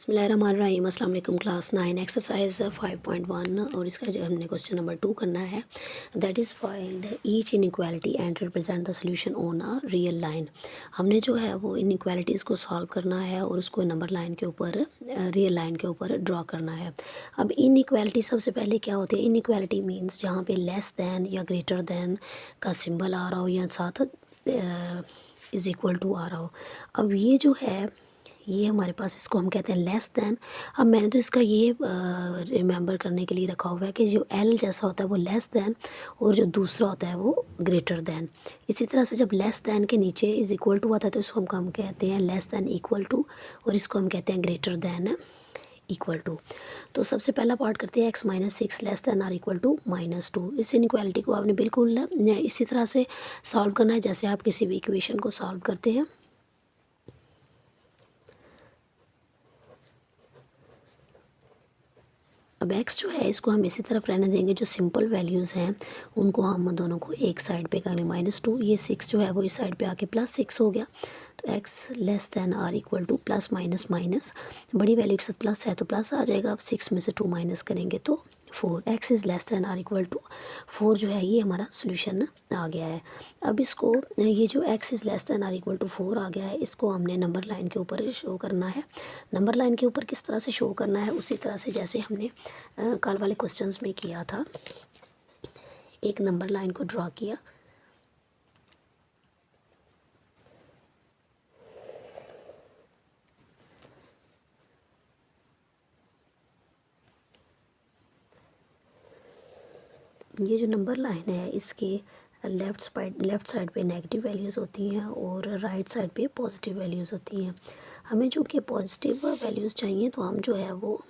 बिस्मिल्लाहिर्रहमानिर्रहीम। अस्सलाम वालेकुम। क्लास 9 एक्सरसाइज 5.1 और इसका जो हमने क्वेश्चन नंबर 2 करना है, that is find each inequality and represent the solution on a real line. हमने जो है वो इनइक्वालिटीज़ को सॉल्व करना है और उसको नंबर लाइन के ऊपर रियल लाइन के ऊपर ड्रॉ करना है। अब इनइक्वालिटी सबसे पहले क्या होती है? इनइक्वालिटी मीन्स जहाँ पे लेस दैन या ग्रेटर दैन का सिंबल आ रहा हो या साथ इज़ इक्वल टू आ रहा हो। अब ये जो है ये हमारे पास, इसको हम कहते हैं लेस दैन। अब मैंने तो इसका ये रिमेंबर करने के लिए रखा हुआ है कि जो एल जैसा होता है वो लेस दैन और जो दूसरा होता है वो ग्रेटर दैन। इसी तरह से जब लेस दैन के नीचे इज़ इक्वल टू आता है तो इसको हम कहते हैं लेस दैन इक्वल टू, और इसको हम कहते हैं ग्रेटर दैन इक्वल टू। तो सबसे पहला पार्ट करते हैं x-6 less than or equal to -2। इस इनइक्वालिटी को आपने बिल्कुल इसी तरह से सॉल्व करना है जैसे आप किसी भी इक्वेशन को सॉल्व करते हैं। अब x जो है इसको हम इसी तरफ रहने देंगे। जो सिंपल वैल्यूज़ हैं उनको हम दोनों को एक साइड पे करेंगे -2। ये 6 जो है वो इस साइड पे आके +6 हो गया। तो x less than or equal to plus minus minus, बड़ी वैल्यू के साथ प्लस है तो प्लस आ जाएगा। अब 6 में से 2 माइनस करेंगे तो 4। x is less than or equal to 4 जो है ये हमारा सोल्यूशन आ गया है। अब इसको ये जो x is less than or equal to 4 आ गया है, इसको हमने नंबर लाइन के ऊपर शो करना है। नंबर लाइन के ऊपर किस तरह से शो करना है? उसी तरह से जैसे हमने कल वाले क्वेश्चंस में किया था। एक नंबर लाइन को ड्रॉ किया, ये जो नंबर लाइन है इसके लेफ़्ट साइड पे नेगेटिव वैल्यूज़ होती हैं और राइट साइड पे पॉजिटिव वैल्यूज़ होती हैं। हमें जो कि पॉजिटिव वैल्यूज़ चाहिए तो हम जो है वो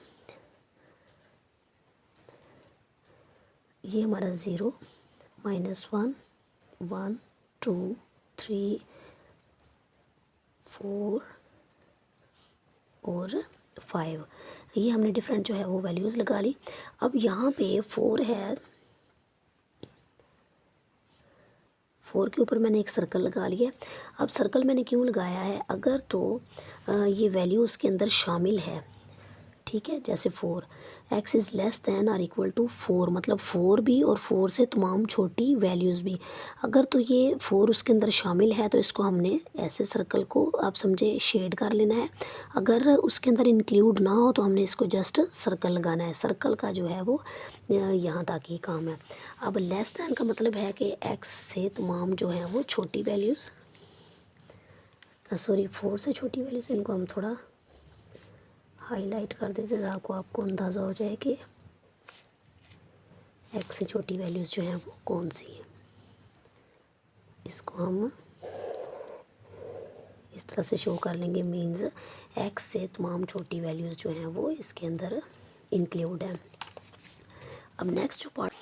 ये हमारा 0, -1, 1, 2, 3, 4 और 5, ये हमने डिफरेंट जो है वो वैल्यूज़ लगा ली। अब यहाँ पे 4 है, 4 के ऊपर मैंने एक सर्कल लगा लिया। अब सर्कल मैंने क्यों लगाया है? अगर तो ये वैल्यू उसके अंदर शामिल है, ठीक है, जैसे 4 x is less than or equal to 4, मतलब 4 भी और 4 से तमाम छोटी वैल्यूज़ भी। अगर तो ये 4 उसके अंदर शामिल है तो इसको हमने ऐसे सर्कल को आप समझे शेड कर लेना है। अगर उसके अंदर इंक्लूड ना हो तो हमने इसको जस्ट सर्कल लगाना है। सर्कल का जो है वो यहाँ तक ही काम है। अब लेस दैन का मतलब है कि x से तमाम जो है वो छोटी वैल्यूज़, सॉरी 4 से छोटी वैल्यूज़, इनको हम थोड़ा हाईलाइट कर देते ताकि आपको अंदाज़ा हो जाए कि x से छोटी वैल्यूज़ जो हैं वो कौन सी हैं। इसको हम इस तरह से शो कर लेंगे, मीन्स x से तमाम छोटी वैल्यूज़ जो हैं वो इसके अंदर इंक्लूड हैं। अब नेक्स्ट जो पार्ट,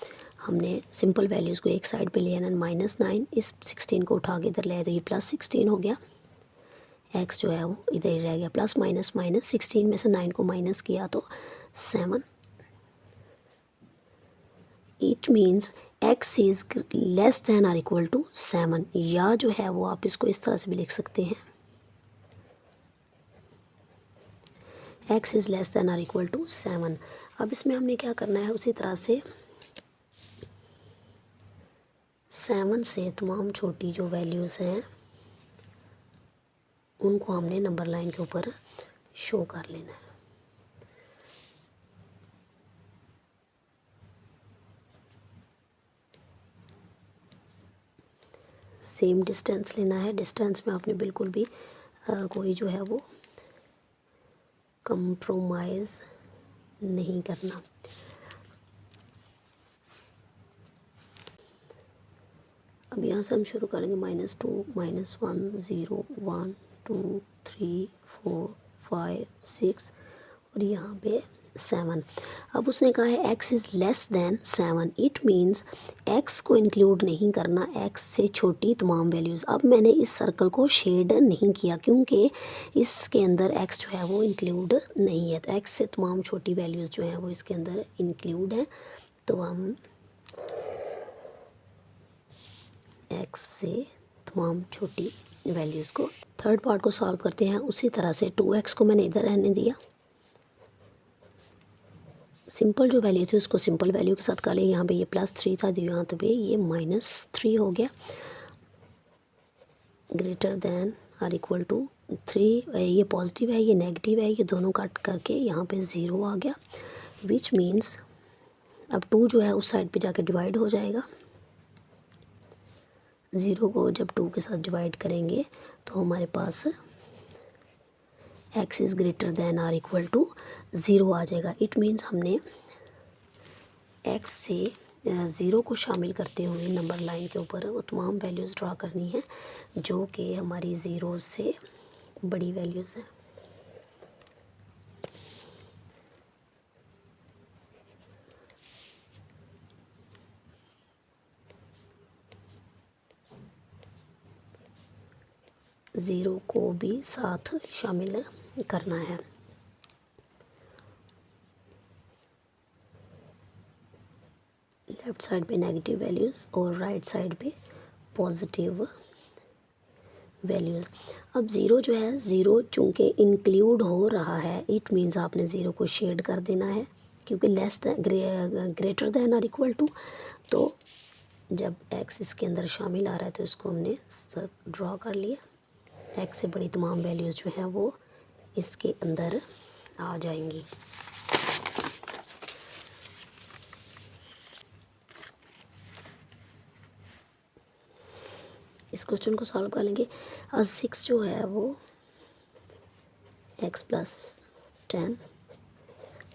हमने सिंपल वैल्यूज़ को एक साइड पे ले आना, -9, इस 16 को उठा के इधर ले आए तो ये +16 हो गया। x जो है वो इधर ही रह गया, प्लस माइनस माइनस, 16 में से 9 को माइनस किया तो 7। It means x is less than or equal to 7, या जो है वो आप इसको इस तरह से भी लिख सकते हैं, x is less than or equal to 7। अब इसमें हमने क्या करना है? उसी तरह से 7 से तमाम छोटी जो वैल्यूज़ हैं उनको हमने नंबर लाइन के ऊपर शो कर लेना है। सेम डिस्टेंस लेना है। डिस्टेंस में आपने बिल्कुल भी कोई जो है वो कंप्रोमाइज़ नहीं करना। अब यहाँ से हम शुरू करेंगे -2, -1, 0, 1, 2, 3, 4, 5, 6 और यहाँ पे 7। अब उसने कहा है x is less then 7, it means x को इंक्लूड नहीं करना, x से छोटी तमाम वैल्यूज़। अब मैंने इस सर्कल को शेड नहीं किया क्योंकि इसके अंदर x जो है वो इंक्लूड नहीं है, तो x से तमाम छोटी वैल्यूज़ जो हैं वो इसके अंदर इंक्लूड हैं। तो हम x से तमाम छोटी वैल्यूज़ को, थर्ड पार्ट को सॉल्व करते हैं। उसी तरह से 2x को मैंने इधर रहने दिया, सिंपल जो वैल्यू थी उसको सिंपल वैल्यू के साथ कर लें। यहाँ पे ये +3 था, यहाँ पे ये -3 हो गया। Greater than or equal to 3, ये पॉजिटिव है ये नेगेटिव है, ये दोनों कट करके यहाँ पे 0 आ गया। विच मीन्स अब 2 जो है उस साइड पे जाके डिवाइड हो जाएगा। 0 को जब 2 के साथ डिवाइड करेंगे तो हमारे पास x is greater than or equal to 0 आ जाएगा। इट मीन्स हमने x से 0 को शामिल करते हुए नंबर लाइन के ऊपर वो तमाम वैल्यूज़ ड्रा करनी है जो कि हमारी 0 से बड़ी वैल्यूज़ हैं। ज़ीरो को भी साथ शामिल करना है। लेफ़्ट साइड पे नेगेटिव वैल्यूज़ और राइट साइड पे पॉजिटिव वैल्यूज़। अब ज़ीरो जो है, ज़ीरो चूँकि इंक्लूड हो रहा है, इट मीन्स आपने ज़ीरो को शेड कर देना है क्योंकि लेस ग्रेटर दैन और इक्वल टू। तो जब एक्स इसके अंदर शामिल आ रहा है तो इसको हमने ड्रॉ कर लिया। एक्स से बड़ी तमाम वैल्यूज़ जो हैं वो इसके अंदर आ जाएंगी। इस क्वेश्चन को सॉल्व कर लेंगे। 6 जो है वो x प्लस 10,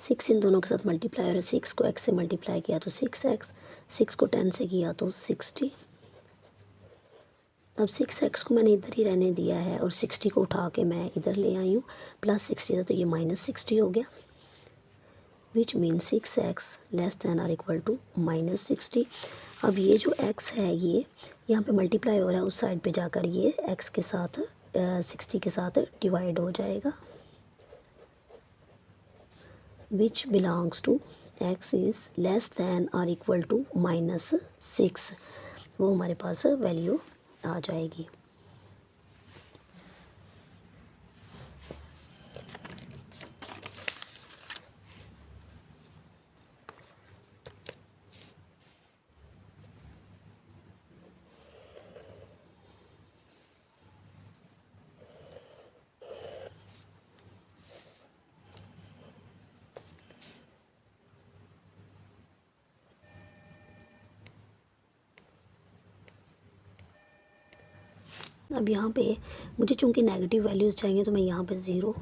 6 इन दोनों के साथ मल्टीप्लाई, और 6 को x से मल्टीप्लाई किया तो 6x, 6 को 10 से किया तो 60। अब 6x को मैंने इधर ही रहने दिया है और 60 को उठा के मैं इधर ले आई हूँ। +60 था तो ये -60 हो गया। Which mean 6x less than or equal to -60। अब ये जो x है ये यहाँ पे मल्टीप्लाई हो रहा है, उस साइड पे जाकर ये x के साथ 60 के साथ डिवाइड हो जाएगा। Which belongs to x is less than or equal to -6, वो हमारे पास वैल्यू आ जाएगी। अब यहाँ पे मुझे चूँकि नेगेटिव वैल्यूज़ चाहिए तो मैं यहाँ पे 0,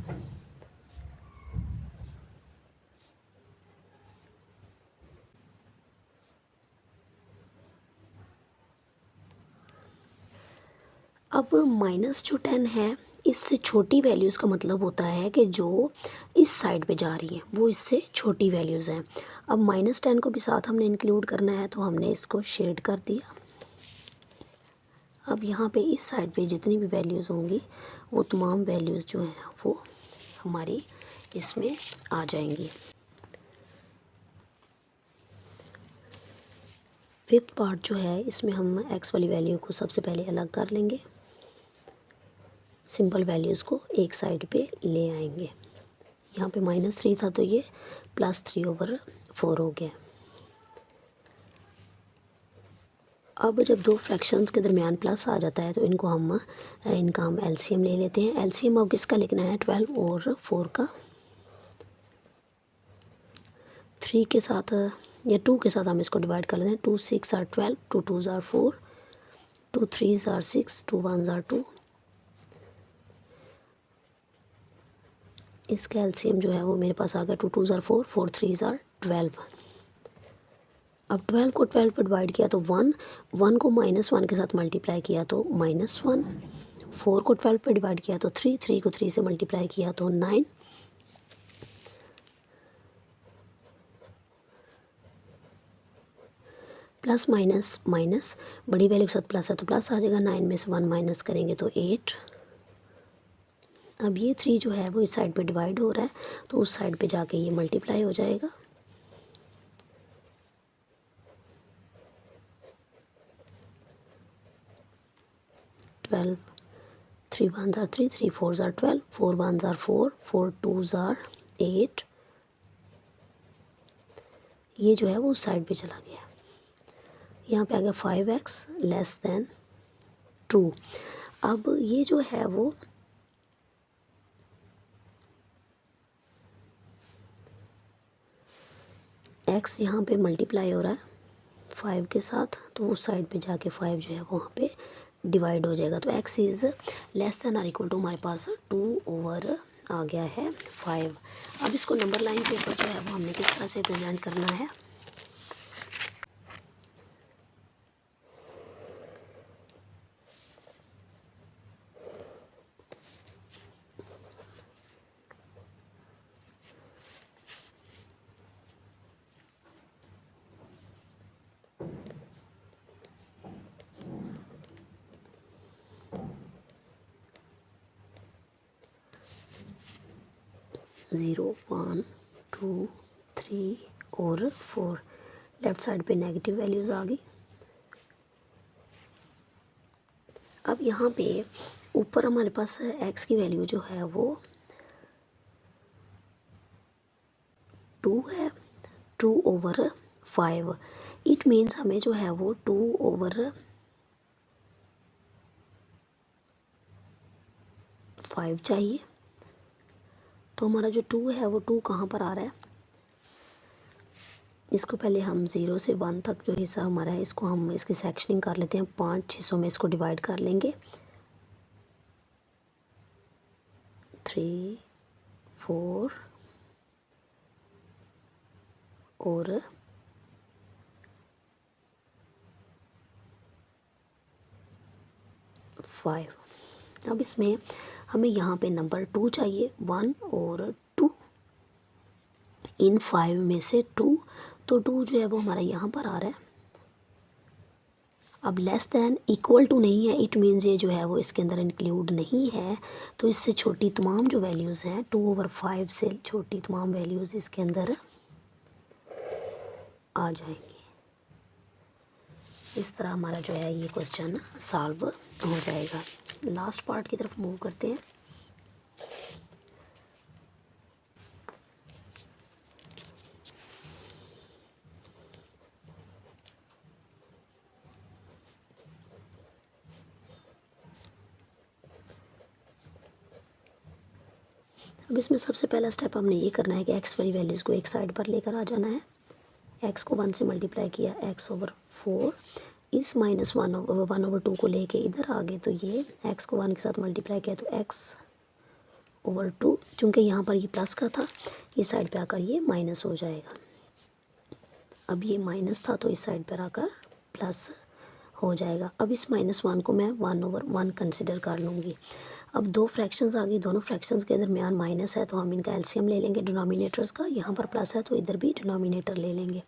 अब -10 है, इससे छोटी वैल्यूज़ का मतलब होता है कि जो इस साइड पे जा रही हैं वो इससे छोटी वैल्यूज़ हैं। अब -10 को भी साथ हमने इंक्लूड करना है तो हमने इसको शेड कर दिया। अब यहाँ पे इस साइड पे जितनी भी वैल्यूज़ होंगी वो तमाम वैल्यूज़ जो हैं वो हमारी इसमें आ जाएंगी। फिफ्थ पार्ट जो है इसमें हम x वाली वैल्यू को सबसे पहले अलग कर लेंगे, सिंपल वैल्यूज़ को एक साइड पे ले आएंगे। यहाँ पे -3 था तो ये +3/4 हो गया। अब जब दो फ्रैक्शंस के दरमियान प्लस आ जाता है तो इनका हम एलसीएम ले लेते हैं। एलसीएम अब किसका लिखना है, 12 और 4 का। 3 के साथ या 2 के साथ हम इसको डिवाइड कर लेते हैं। 2 6 आर 12, 2 2 आर 4, 2 3 आर 6, 2 1 आर 2। इसका एलसीएम जो है वो मेरे पास आ गया। 2 2 आर 4, 4 3 आर 12। अब 12 को 12 पर डिवाइड किया तो 1, 1 को -1 के साथ मल्टीप्लाई किया तो -1, 4 को 12 पर डिवाइड किया तो 3, 3 को 3 से मल्टीप्लाई किया तो 9, प्लस माइनस माइनस, बड़ी वैल्यू के साथ प्लस है तो प्लस आ जाएगा। 9 में से 1 माइनस करेंगे तो 8। अब ये 3 जो है वो इस साइड पे डिवाइड हो रहा है तो उस साइड पे जाके ये मल्टीप्लाई हो जाएगा। 12, 3 1s are 3, 3 4s are 12, 4 1s are 4, 4 2s are 8, ये जो है वो उस साइड पे चला गया। यहाँ पे आ गया 5x लेस देन 2। अब ये जो है वो x यहाँ पे मल्टीप्लाई हो रहा है 5 के साथ, तो उस साइड पे जाके 5 जो है वहाँ पे डिवाइड हो जाएगा। तो x is less than or equal to हमारे पास 2 ओवर आ गया है 5। अब इसको नंबर लाइन के ऊपर जो है वो हमने किस तरह से प्रेजेंट करना है। ज़ीरो 1 2 3 और 4, लेफ़्ट साइड पे नेगेटिव वैल्यूज़ आ गई। अब यहाँ पे ऊपर हमारे पास x की वैल्यू जो है वो 2 है, 2 ओवर 5। इट मीन्स हमें जो है वो 2 ओवर 5 चाहिए। तो हमारा जो 2 है वो 2 कहाँ पर आ रहा है, इसको पहले हम 0 से 1 तक जो हिस्सा हमारा है इसको हम इसकी सेक्शनिंग कर लेते हैं, 5 हिस्सों में इसको डिवाइड कर लेंगे। 3 4 और 5। अब इसमें हमें यहाँ पे नंबर 2 चाहिए, 1 और 2 इन 5 में से 2, तो 2 जो है वो हमारा यहाँ पर आ रहा है। अब लेस दैन इक्वल टू नहीं है, इट मीन्स ये जो है वो इसके अंदर इंक्लूड नहीं है, तो इससे छोटी तमाम जो वैल्यूज़ हैं 2 ओवर 5 से छोटी तमाम वैल्यूज़ इसके अंदर आ जाएंगी। इस तरह हमारा जो है ये क्वेश्चन सॉल्व हो जाएगा। लास्ट पार्ट की तरफ मूव करते हैं। अब इसमें सबसे पहला स्टेप हमने ये करना है कि एक्स वाली वैल्यूज़ को एक साइड पर लेकर आ जाना है। एक्स को 1 से मल्टीप्लाई किया, एक्स ओवर 4, इस माइनस 1/2 को लेके इधर आ गए, तो ये एक्स को 1 के साथ मल्टीप्लाई किया तो एक्स ओवर 2, चूँकि यहाँ पर ये प्लस का था, इस साइड पे आकर ये माइनस हो जाएगा। अब ये माइनस था तो इस साइड पर आकर प्लस हो जाएगा। अब इस -1 को मैं 1/1 कंसिडर कर लूँगी। अब दो फ्रैक्शंस आ गई, दोनों फ्रैक्शंस के दरमियान माइनस है तो हम इनका एलसीएम ले लेंगे डिनोमिनेटर्स का। यहाँ पर प्लस है तो इधर भी डिनोमिनेटर ले लेंगे।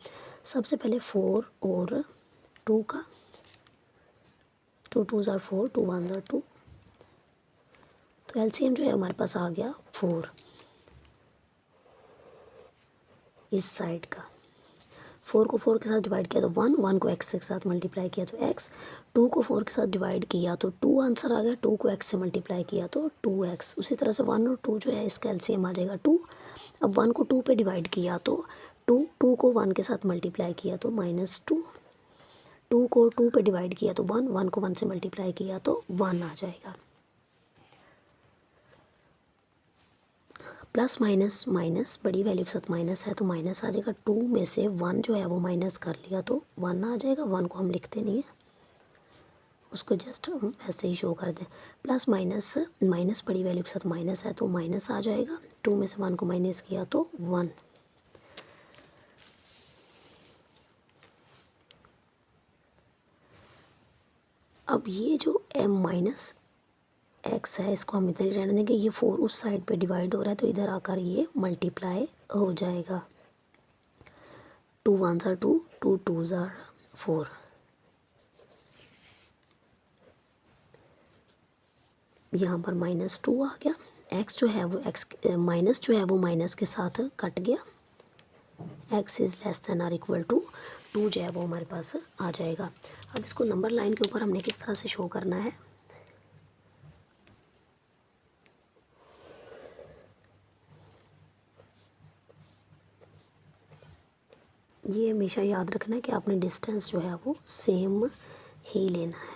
सबसे पहले 4 और 2 का, 2 2s are 4, 2 1s are 2, तो एलसीएम जो है हमारे पास आ गया 4 इस साइड का। 4 को 4 के साथ डिवाइड किया तो 1, 1 को x के साथ मल्टीप्लाई किया तो x, 2 को 4 के साथ डिवाइड किया तो 2 आंसर आ गया, 2 को x से मल्टीप्लाई किया तो 2x। उसी तरह से 1 और 2 जो है इसका एलसीएम आ जाएगा 2। अब 1 को 2 पे डिवाइड किया तो 2, 2 को 1 के साथ मल्टीप्लाई किया तो -2, 2 को 2 पे डिवाइड किया तो 1, 1 को 1 से मल्टीप्लाई किया तो 1 आ जाएगा। प्लस माइनस माइनस, बड़ी वैल्यू के साथ माइनस है तो माइनस आ जाएगा। 2 में से 1 जो है वो माइनस कर लिया तो 1 आ जाएगा। 1 को हम लिखते नहीं हैं, उसको जस्ट हम ऐसे ही शो कर दें। प्लस माइनस माइनस, बड़ी वैल्यू के साथ माइनस है तो माइनस आ जाएगा। 2 में से 1 को माइनस किया तो 1। अब ये जो m माइनस एक्स है इसको हम इधर ही रहने देंगे। ये 4 उस साइड पे डिवाइड हो रहा है तो इधर आकर ये मल्टीप्लाई हो जाएगा। 2 1s are 2, 2 2s are 4। यहाँ पर -2 आ गया। एक्स जो है वो एक्स माइनस जो है वो माइनस के साथ कट गया। X is less than or equal to 2 जो है वो हमारे पास आ जाएगा। अब इसको नंबर लाइन के ऊपर हमने किस तरह से शो करना है। ये हमेशा याद रखना है कि आपने डिस्टेंस जो है वो सेम ही लेना है।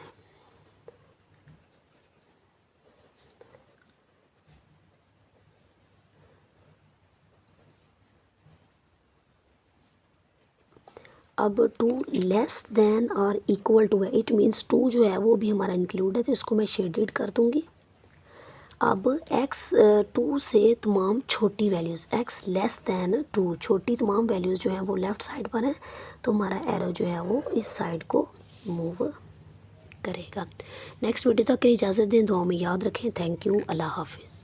अब टू लेस देन और इक्वल टू है, इट मीन्स टू जो है वो भी हमारा इंक्लूड है, तो इसको मैं शेडेड कर दूँगी। अब x टू से तमाम छोटी values, x less than two, छोटी तमाम वैल्यूज़ जो हैं वो लेफ़्ट साइड पर हैं, तो हमारा एरो जो है वो इस साइड को मूव करेगा। नेक्स्ट वीडियो तक के लिए इजाज़त दें, दुआ में याद रखें। थैंक यू, अल्लाह हाफिज़।